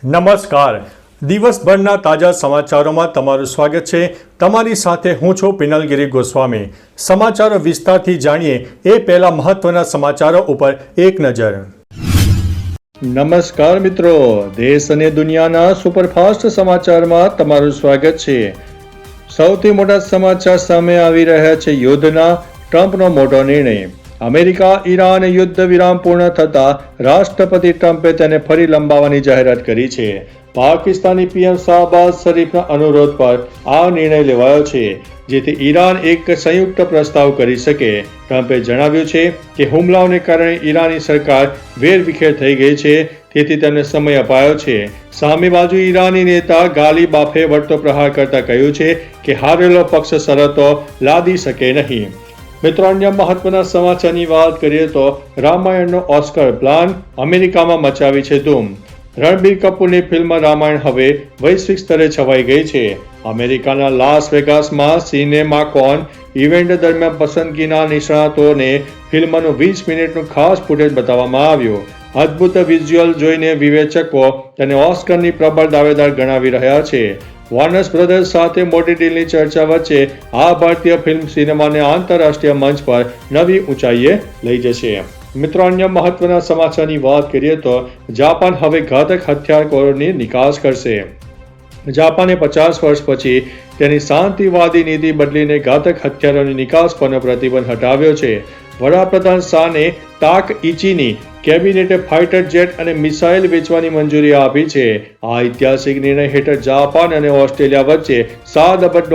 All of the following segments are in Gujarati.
નમસ્કાર. દિવસભરના તાજા સમાચારોમાં તમારું સ્વાગત છે. તમારી સાથે હું છું પિનલગીરી ગોસ્વામી. સમાચારો વિસ્તારથી જાણીએ એ પહેલા મહત્વના સમાચારો ઉપર એક નજર. નમસ્કાર મિત્રો, દેશ અને દુનિયાના સુપરફાસ્ટ સમાચારમાં તમારું સ્વાગત છે. સૌથી મોટા સમાચાર સામે આવી રહ્યા છે. યુદ્ધના ટ્રમ્પનો મોટો નિર્ણય. અમેરિકા ઈરાન યુદ્ધ વિરામ પૂર્ણ થતા રાષ્ટ્રપતિ ટ્રમ્પે તેને ફરી લંબાવવાની જાહેરાત કરી છે. પાકિસ્તાની પીએમ શાહબાઝ શરીફના અનુરોધ પર આ નિર્ણય લેવાયો છે, જેથી ઈરાન એક સંયુક્ત પ્રસ્તાવ કરી શકે. ટ્રમ્પે જણાવ્યું છે કે હુમલાઓને કારણે ઈરાની સરકાર વેરવિખેર થઈ ગઈ છે, તેથી તેમને સમય અપાયો છે. સામે બાજુ ઈરાની નેતા ગાલી બાફે વળતો પ્રહાર કરતા કહ્યું છે કે હારેલો પક્ષ શરતો લાદી શકે નહીં. મિત્રો, અન્ય મહત્વના સમાચારની વાત કરીએ તો રામાયણનો ઓસ્કર પ્લાન અમેરિકામાં મચાવી છે ધૂમ. રણબીર કપૂરની ફિલ્મ રામાયણ હવે વૈશ્વિક સ્તરે છવાઈ ગઈ છે. અમેરિકાના લાસ વેગાસમાં સિનેમાકોન ઇવેન્ટ દરમિયાન પસંદગીના નિષ્ણાતોને ફિલ્મનું 20 મિનિટનું ખાસ ફૂટેજ બતાવવામાં આવ્યું. અદ્ભુત વિઝ્યુઅલ જોઈને વિવેચકો તેને ઓસ્કરની પ્રબળ દાવેદાર ગણાવી રહ્યા છે. વોર્નર બ્રધર્સ સાથે મોટી ડીલની ચર્ચા વચ્ચે આ ભારતીય ફિલ્મ સિનેમાને આંતરરાષ્ટ્રીય મંચ પર નવી ઊંચાઈએ લઈ જશે. મિત્રો, અન્ય મહત્વના સમાચારની વાત કરીએ તો જાપાન હવે ઘાતક હથિયારોની નિકાસ કરશે. જાપાને 50 વર્ષ પછી તેની શાંતિવાદી નીતિ બદલીને ઘાતક હથિયારોની નિકાસ પરનો પ્રતિબંધ હટાવ્યો છે. વડાપ્રધાન શાને તાકઇચીની કેબિનેટે ફાઇટર જેટ અને મિસાઇલ વેચવાની મંજૂરી આપી છે. આ ઐતિહાસિક નિર્ણય હેઠળ જાપાન અને ઓસ્ટ્રેલિયા વચ્ચે $7 અબજ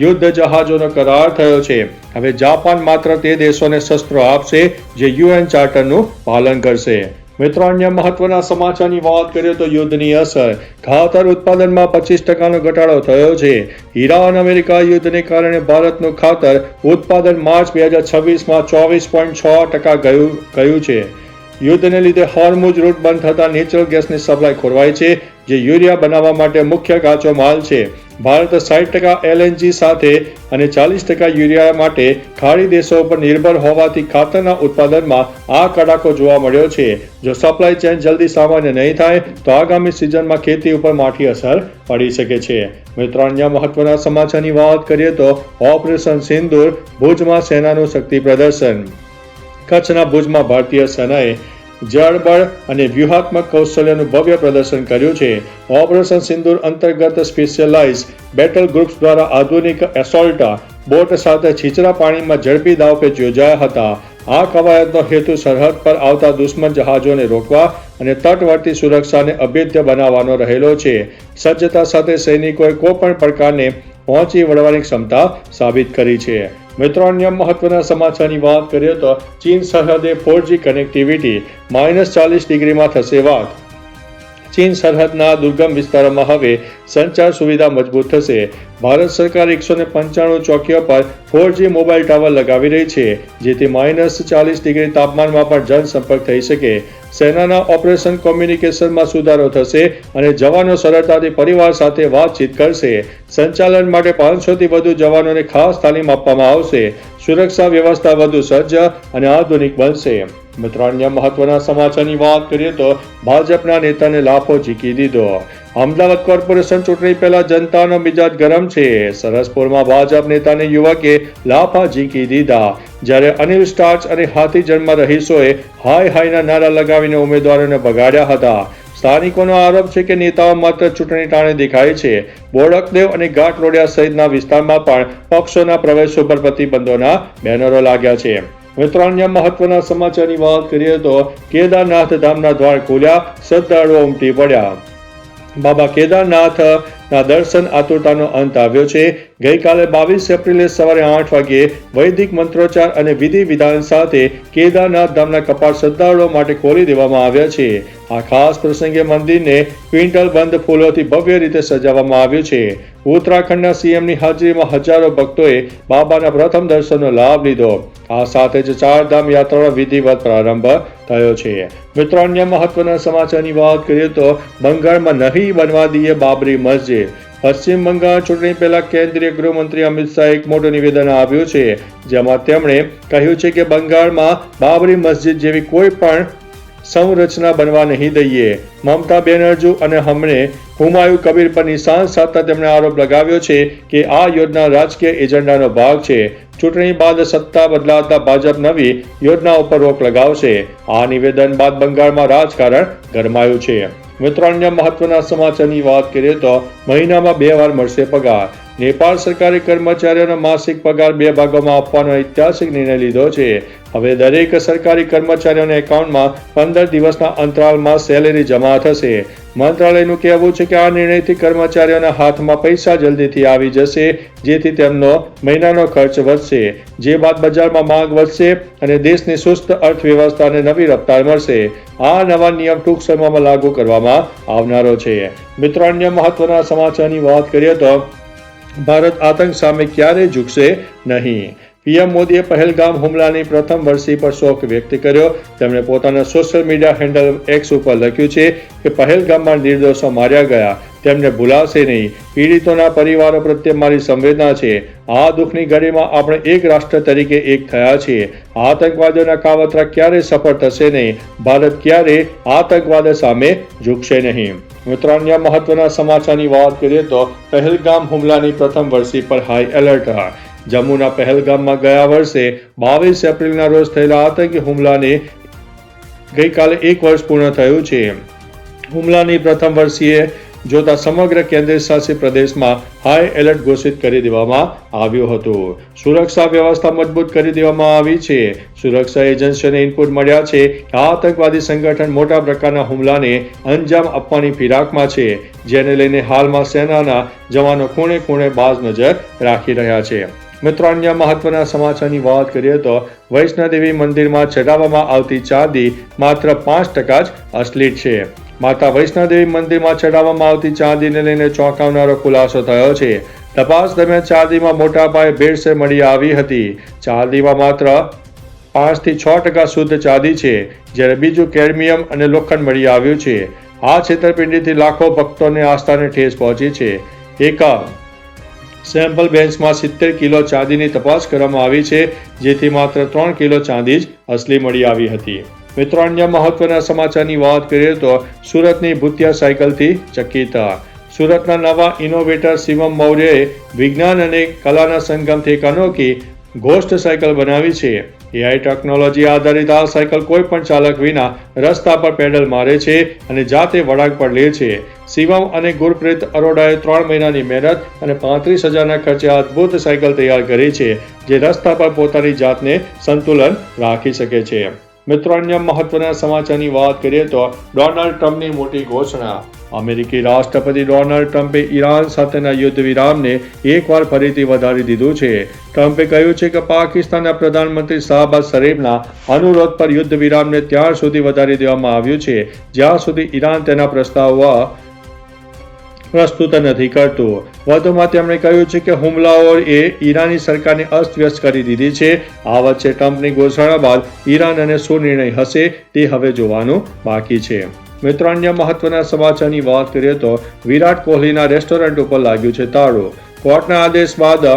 યુદ્ધ જહાજોનો કરાર થયો છે. હવે જાપાન માત્ર તે દેશોને શસ્ત્રો આપશે જે યુએન ચાર્ટરનું પાલન કરશે. મિત્રો, અન્ય મહત્વના સમાચારની વાત કરીએ તો યુદ્ધની અસર. ખાતર ઉત્પાદનમાં 25% ઘટાડો થયો છે. ઈરાન અમેરિકા યુદ્ધને કારણે ભારતનું ખાતર ઉત્પાદન માર્ચ 2026માં 24.6% ગયું છે. યુદ્ધને લીધે હોર્મુઝ રૂટ બંધ થતાં નેચરલ ગેસની સપ્લાય ખોરવાઈ છે, જે યુરિયા બનાવવા માટે મુખ્ય કાચો માલ છે. ભારત 60% એલએનજી સાથે અને 40% યુરિયા માટે ખાડી દેશો પર નિર્ભર હોવાથી ખાતરના ઉત્પાદનમાં આ કડાકો જોવા મળ્યો છે. જો સપ્લાય ચેન જલ્દી સામાન્ય નહીં થાય તો આગામી સિઝનમાં ખેતી ઉપર માઠી અસર પડી શકે છે. મિત્રો, અન્ય મહત્વના સમાચારની વાત કરીએ તો ઓપરેશન સિંદૂર, ભુજમાં સેનાનું શક્તિ પ્રદર્શન. કચ્છના ભુજમાં ભારતીય સેનાએ જળબળ અને વ્યૂહાત્મક કૌશલ્યનું ભવ્ય પ્રદર્શન કર્યું છે. ઓપરેશન સિંદૂર અંતર્ગત સ્પેશિયલાઇઝ બેટલ ગ્રુપ્સ દ્વારા આધુનિક એસોલ્ટ બોટ સાથે છીછરા પાણીમાં ઝડપી દાવપેચ યોજાયા હતા. આ કવાયતનો હેતુ સરહદ પર આવતા દુશ્મન જહાજોને રોકવા અને તટવર્તી સુરક્ષાને અભેદ્ય બનાવવાનો રહેલો છે. સજ્જતા સાથે સૈનિકોએ કોઈપણ પ્રકારને પહોંચી વળવાની ક્ષમતા સાબિત કરી છે. મિત્રો, અન્ય મહત્વના સમાચારની વાત કરીએ તો ચીન સરહદે 4G કનેક્ટિવિટી -40°માં થશે વાત. ચીન સરહદના દુર્ગમ વિસ્તારોમાં હવે સંચાર સુવિધા મજબૂત થશે. ભારત સરકાર 195 ચોકીઓ પર 4G મોબાઈલ ટાવર લગાવી રહી છે, જેથી -40° તાપમાનમાં પણ જનસંપર્ક થઈ શકે. સેનાના ઓપરેશન કોમ્યુનિકેશનમાં સુધારો થશે અને જવાનો સરળતાથી પરિવાર સાથે વાતચીત કરશે. સંચાલન માટે 500 થી વધુ જવાનોને ખાસ તાલીમ આપવામાં આવશે. સુરક્ષા વ્યવસ્થા વધુ સજ્જ અને આધુનિક બનશે. મિત્રો, અન્ય મહત્વના સમાચારની વાત કરીએ તો ભાજપના નેતાને લાફો ઝીકી દીધો. અમદાવાદ કોર્પોરેશન ચૂંટણી પહેલા જનતાનો મિજાજ ગરમ છે. સરસપુરમાં ભાજપ નેતાને યુવકે લાફા ઝીકી દીધા, જ્યારે અનિલ સ્ટાર્ચ અને હાથીજનમાં રહીશોએ હાય હાયના નારા લગાવીને ઉમેદવારોને ભગાડ્યા હતા. સ્થાનિકોનો આરોપ છે કે નેતાઓ માત્ર ચૂંટણી ટાણે દેખાય છે. બોડકદેવ અને ઘાટલોડિયા સહિતના વિસ્તારમાં પણ પક્ષોના પ્રવેશ ઉપર પ્રતિબંધોના બેનરો લાગ્યા છે. મિત્રો, અન્ય મહત્વના સમાચારની વાત કરીએ તો કેદારનાથ ધામના દ્વાર ખોલ્યા, શ્રદ્ધાળુઓ ઉમટી પડ્યા. બાબા કેદારનાથના દર્શન આતુરતાનો અંત આવ્યો છે. ગઈકાલે 22 એપ્રિલે સવારે 8 વાગ્યે વૈદિક મંત્રોચ્ચાર અને વિધિ વિધાન સાથે કેદારનાથ ધામના કપાટ શ્રદ્ધાળુઓ માટે ખોલી દેવામાં આવ્યા છે. આ ખાસ પ્રસંગે મંદિરને ક્વિન્ટલ બંધ ફૂલોથી ભવ્ય રીતે સજાવવામાં આવ્યું છે. ઉત્તરાખંડના સીએમની હાજરીમાં હજારો ભક્તોએ બાબાના પ્રથમ દર્શનનો લાભ લીધો. આ સાથે જ ચારધામ યાત્રાનો વિધિવત પ્રારંભ થયો છે. મિત્રો, અન્ય મહત્વના સમાચારની વાત કરીએ તો બંગાળમાં નહીં બનવા દઈએ બાબરી મસ્જિદ. પશ્ચિમ બંગાળ ચૂંટણી પહેલા કેન્દ્રીય ગૃહમંત્રી અમિત શાહે એક મોટું નિવેદન આપ્યું છે, જેમાં તેમણે કહ્યું છે કે બંગાળમાં બાબરી મસ્જિદ જેવી કોઈ પણ સંરચના બનવા નહીં દઈએ. મમતા બેનર્જી અને હુમાયુ કબીર પર નિશાન સાધતા તેમણે આરોપ લગાવ્યો છે કે આ યોજના રાજકીય એજન્ડાનો ભાગ છે. ચૂંટણી બાદ સત્તા બદલાતા ભાજપ નવી યોજના ઉપર રોક લગાવશે. આ નિવેદન બાદ બંગાળમાં રાજકારણ ગરમાયું છે. મિત્રો, અન્ય મહત્વના સમાચારની વાત કરીએ તો મહિનામાં 2 વાર મળશે પગાર. નેપાળ સરકારે કર્મચારીઓનો માસિક પગાર 2 ભાગોમાં આપવાનો ઐતિહાસિક નિર્ણય લીધો છે. હવે દરેક સરકારી કર્મચારીઓના એકાઉન્ટમાં 15 દિવસના અંતરાલમાં સેલેરી જમા થશે. મંત્રાલયનું કહેવું છે કે આ નિર્ણયથી કર્મચારીઓના હાથમાં પૈસા જલ્દીથી આવી જશે, જેથી તેમનો મહિનાનો ખર્ચ વધશે. જે બાદ બજારમાં માંગ વધશે અને દેશની સુસ્ત અર્થવ્યવસ્થાને નવી રફતાર મળશે. આ નવા નિયમ ટૂંક સમયમાં લાગુ કરવામાં આવનારો છે. મિત્રો, અન્ય મહત્વના સમાચારની વાત કરીએ તો ભારત આતંક સામે ક્યારેય ઝૂકશે નહીં. પીએમ મોદીએ પહેલગામ હુમલાની પ્રથમ વર્ષી પર શોક વ્યક્ત કર્યો. તેમણે પોતાના સોશિયલ મીડિયા હેન્ડલ એક્સ ઉપર લખ્યું છે કે પહેલગામમાં નિર્દોષો માર્યા ગયા, તેમને ભૂલાશે નહીં. પીડિતોના પરિવારો પ્રત્યે મારી સંવેદના છે. આ દુઃખની ઘડીમાં આપણે એક રાષ્ટ્ર તરીકે એક થયા છીએ. આતંકવાદીઓના કાવતરા ક્યારેય સફળ થશે નહીં. ભારત ક્યારેય આતંકવાદ સામે ઝૂકશે નહીં. મિત્રો, અન્ય મહત્વના સમાચારની વાત કરીએ તો પહેલગામ હુમલાની પ્રથમ વર્ષી પર હાઈ એલર્ટ. જમ્મુના પહેલગામમાં ગયા વર્ષે 22 એપ્રિલના રોજ થયેલા આતંકી હુમલાને ગઈકાલે 1 વર્ષ પૂર્ણ થયું છે. હુમલાની પ્રથમ વર્ષીએ જોતા સમગ્ર કેન્દ્ર શાસિત પ્રદેશમાં હાઈ એલર્ટ ઘોષિત કરી દેવામાં આવ્યું હતું. સુરક્ષા વ્યવસ્થા મજબૂત કરી દેવામાં આવી છે. સુરક્ષા એજન્સીઓને ઇનપુટ મળ્યા છે કે આતંકવાદી સંગઠન મોટા પ્રકારના હુમલાને અંજામ આપવાની ફિરાકમાં છે, જેને લઈને હાલમાં સેનાના જવાનો ખૂણે ખૂણે બાજ નજર રાખી રહ્યા છે. મિત્રો, અન્ય મહત્વના સમાચારની વાત કરીએ તો વૈષ્ણોદેવી મંદિરમાં ચઢાવવામાં આવતી ચાંદી માત્ર 5% જ અસલી છે. માતા વૈષ્ણોદેવી મંદિરમાં ચઢાવવામાં આવતી ચાંદીને લઈને ચોંકાવનારો ખુલાસો થયો છે. તપાસ દરમિયાન ચાંદીમાં મોટા પાયે ભેળસેળ મળી આવી હતી. ચાંદીમાં માત્ર 5 થી 6% શુદ્ધ ચાંદી છે, જ્યારે બીજું કેડમિયમ અને લોખંડ મળી આવ્યું છે. આ છેતરપિંડીથી લાખો ભક્તોને આસ્થાને ઠેસ પહોંચી છે. એક સેમ્પલ બેન્ચમાં 70 કિલો ચાંદીની તપાસ કરવામાં આવી છે, જેથી માત્ર 3 કિલો ચાંદી જ અસલી મળી આવી હતી. મિત્રો, અન્ય મહત્વના સમાચારની વાત કરીએ તો સુરતની ભૂતિયા સાયકલથી ચકિત. સુરતના નવા ઇનોવેટર શિવમ મૌર્યએ વિજ્ઞાન અને કલાના સંગમથી એક અનોખી ઘોસ્ટ સાયકલ બનાવી છે. એઆઈ ટેકનોલોજી આધારિત આ સાયકલ કોઈ પણ ચાલક વિના રસ્તા પર પેડલ મારે છે અને જાતે વળાંક પર લે છે. શિવમ અને ગુરપ્રીત અરોડાએ 3 મહિનાની મહેનત અને 35,000ના ખર્ચે અદ્ભુત સાયકલ તૈયાર કરી છે, જે રસ્તા પર પોતાની જાતને સંતુલન રાખી શકે છે. મિત્રો, અન્ય મહત્વના સમાચારની વાત કરીએ તો ડોનાલ્ડ ટ્રમ્પની મોટી ઘોષણા. અમેરિકી રાષ્ટ્રપતિ ડોનાલ્ડ ટ્રમ્પે ઈરાન સાથેના યુદ્ધ વિરામને એકવાર ફરીથી વધારી દીધું છે. ટ્રમ્પે કહ્યું છે કે પાકિસ્તાનના પ્રધાનમંત્રી શાહબાઝ શરીફના અનુરોધ પર યુદ્ધ વિરામને ત્યાર સુધી વધારી દેવામાં આવ્યું છે જ્યાં સુધી ઈરાન તેના પ્રસ્તાવ પ્રસ્તુત નથી કરતું. વધુમાં તેમણે કહ્યું છે કે હુમલાઓએ ઈરાની સરકારને અસ્તવ્યસ્ત કરી દીધી છે. આ વચ્ચે ટ્રમ્પની ઘોષણા બાદ ઈરાન અને શું નિર્ણય હશે તે હવે જોવાનું બાકી છે. મિત્રો, અન્ય મહત્વના સમાચારની વાત કરીએ તો વિરાટ કોહલીના રેસ્ટોરન્ટ ઉપર લાગ્યું છે તાળું. કોર્ટના આદેશ બાદ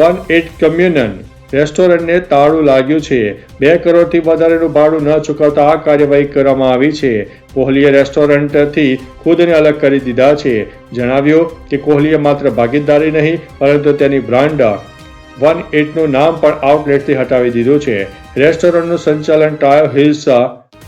18 કમ્યુનન રેસ્ટોરન્ટને તાળું લાગ્યું છે. 2 કરોડથી વધારેનું ભાડું ન ચૂકવતા આ કાર્યવાહી કરવામાં આવી છે. કોહલીએ રેસ્ટોરન્ટથી ખુદને અલગ કરી દીધા છે. જણાવ્યું કે કોહલીએ માત્ર ભાગીદારી નહીં પરંતુ તેની બ્રાન્ડ 18નું નામ પણ આઉટલેટથી હટાવી દીધું છે. રેસ્ટોરન્ટનું સંચાલન ટાયો હિલ્સ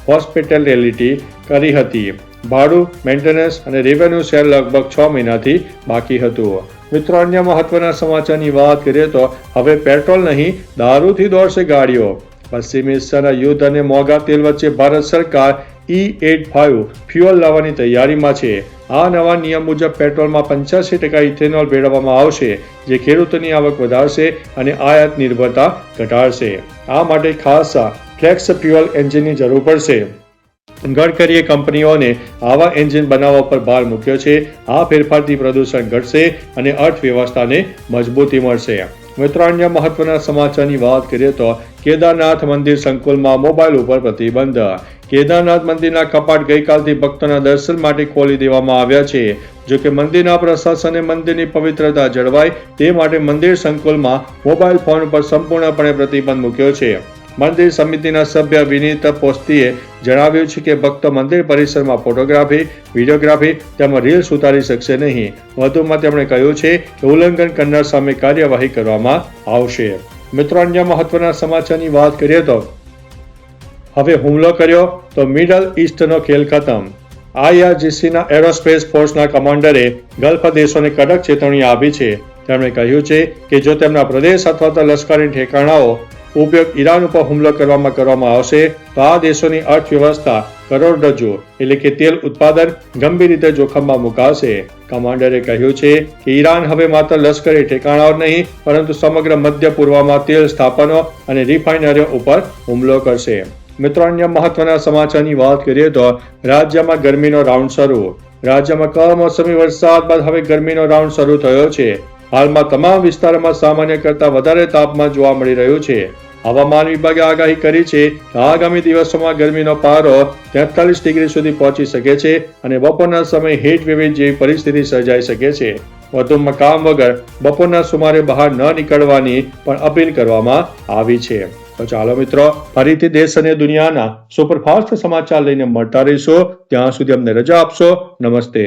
હોસ્પિટાલિટી કરી હતી. ભાડું, મેન્ટેનન્સ અને રેવન્યુ શેર લગભગ 6 મહિનાથી બાકી હતું. મિત્રો, અન્ય મહત્વના સમાચારની વાત કરીએ તો હવે પેટ્રોલ નહીં દારૂથી દોડશે ગાડીઓ. પશ્ચિમ એશિયાના યુદ્ધ અને મોંઘા તેલ વચ્ચે ભારત સરકાર E85 ફ્યુઅલ લાવવાની તૈયારીમાં છે. આ નવા નિયમ મુજબ પેટ્રોલમાં 85% ઇથેનોલ ભેળવવામાં આવશે, જે ખેડૂતોની આવક વધારશે અને આયાત નિર્ભરતા ઘટાડશે. આ માટે ખાસ ફ્લેક્સ ફ્યુઅલ એન્જિનની જરૂર પડશે. ગડકરીએ કંપનીઓને આવા એન્જિન બનાવવા પર ભાર મૂક્યો છે. આ ફેરફારથી પ્રદૂષણ ઘટશે અને અર્થવ્યવસ્થાને મજબૂતી મળશે. મિત્રો, અન્ય મહત્વના સમાચારની વાત કરીએ તો કેદારનાથ મંદિર સંકુલમાં મોબાઈલ ઉપર પ્રતિબંધ. કેદારનાથ મંદિરના કપાટ ગઈકાલથી ભક્તોના દર્શન માટે ખોલી દેવામાં આવ્યા છે. જોકે મંદિરના પ્રશાસને મંદિરની પવિત્રતા જળવાય તે માટે મંદિર સંકુલમાં મોબાઈલ ફોન પર સંપૂર્ણપણે પ્રતિબંધ મૂક્યો છે. મંદિર સમિતિના સભ્ય વિનીત પોસ્તીએ જણાવ્યું છે કે ભક્તો મંદિર પરિસરમાં ફોટોગ્રાફી, વિડીયોગ્રાફી તેમજ રીલ્સ ઉતારી શકશે નહીં. વધુમાં તેમણે કહ્યું છે કે ઉલ્લંઘન કરનાર સામે કાર્યવાહી કરવામાં આવશે. મિત્રો, અન્ય મહત્વના સમાચારની વાત કરીએ તો હવે હુમલો કર્યો તો મિડલ ઈસ્ટનો ખેલ ખતમ. IRGCના એરોસ્પેસ ફોર્સના કમાન્ડરે ગલ્ફ દેશોને કડક ચેતવણી આપી છે. તેમણે કહ્યું છે કે જો તેમના પ્રદેશ અથવા તો લશ્કરી ઠેકાણાઓ ઉપયોગ ઈરાન ઉપર હુમલો કરવામાં આવશે તો આ દેશોની અર્થવ્યવસ્થા કરોડરજ્જુ એટલે કે તેલ ઉત્પાદન ગંભીર રીતે જોખમમાં મુકાશે. કમાન્ડરે કહ્યું છે કે ઈરાન હવે માત્ર લશ્કરી ઠેકાણાઓ નહીં પરંતુ સમગ્ર મધ્ય પૂર્વમાં તેલ સ્થાપનો અને રિફાઇનરીઓ ઉપર હુમલો કરશે. મિત્રો, અન્ય મહત્વના સમાચારની વાત કરીએ તો રાજ્યમાં ગરમીનો રાઉન્ડ શરૂ. રાજ્યમાં કમોસમી વરસાદ બાદ હવે ગરમીનો રાઉન્ડ શરૂ થયો છે. હાલમાં તમામ વિસ્તારોમાં સામાન્ય કરતાં વધારે તાપમાન જોવા મળી રહ્યું છે. હવામાન વિભાગે આગાહી કરી છે કે આગામી દિવસોમાં ગરમીનો પારો 43 ડિગ્રી સુધી પહોંચી શકે છે અને બપોરના સમયે હીટ વેવ જેવી પરિસ્થિતિ સર્જાઈ શકે છે. વધુમાં કામ વગર બપોરના સુમારે બહાર ન નીકળવાની પણ અપીલ કરવામાં આવી છે. તો ચાલો મિત્રો, ફરીથી દેશ અને દુનિયાના સુપરફાસ્ટ સમાચાર લઈને મળતા રહીશું. ત્યાં સુધી અમને રજા આપશો. નમસ્તે.